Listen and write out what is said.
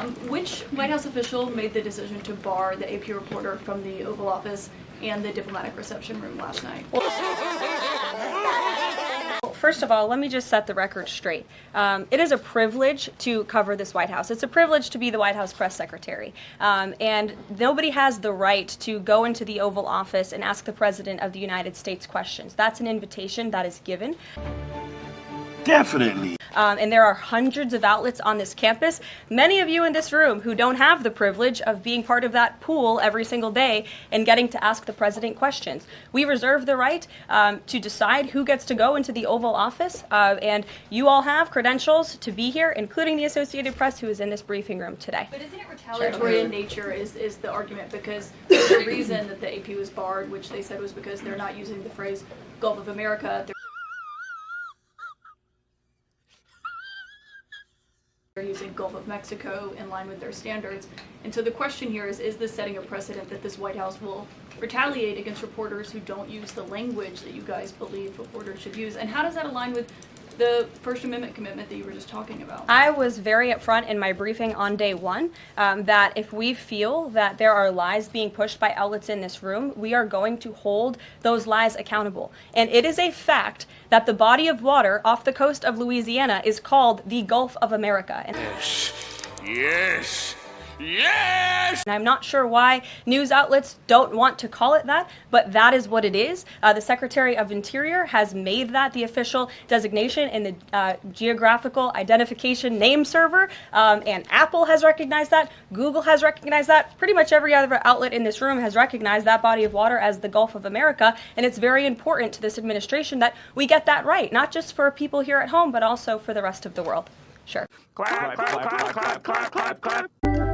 Which White House official made the decision to bar the AP reporter from the Oval Office and the diplomatic reception room last night? First of all, let me just set the record straight. It is a privilege to cover this White House. It's a privilege to be the White House press secretary. And nobody has the right to go into the Oval Office and ask the President of the United States questions. That's an invitation that is given. Definitely. And there are hundreds of outlets on this campus. Many of you in this room who don't have the privilege of being part of that pool every single day and getting to ask the president questions. We reserve the right to decide who gets to go into the Oval Office, and you all have credentials to be here, including the Associated Press, who is in this briefing room today. But isn't it retaliatory in nature is the argument, because the reason that the AP was barred, which they said was because they're not using the phrase Gulf of America, they're using Gulf of Mexico in line with their standards. And so the question here is this setting a precedent that this White House will retaliate against reporters who don't use the language that you guys believe reporters should use? And how does that align with the First Amendment commitment that you were just talking about? I was very upfront in my briefing on day one that if we feel that there are lies being pushed by outlets in this room, we are going to hold those lies accountable. And it is a fact that the body of water off the coast of Louisiana is called the Gulf of America. Yes. Yes! And I'm not sure why news outlets don't want to call it that, but that is what it is. The Secretary of Interior has made that the official designation in the Geographical Identification Name Server, and Apple has recognized that, Google has recognized that, pretty much every other outlet in this room has recognized that body of water as the Gulf of America, and it's very important to this administration that we get that right, not just for people here at home, but also for the rest of the world. Sure. Clap, clap, clap, clap, clap, clap, clap.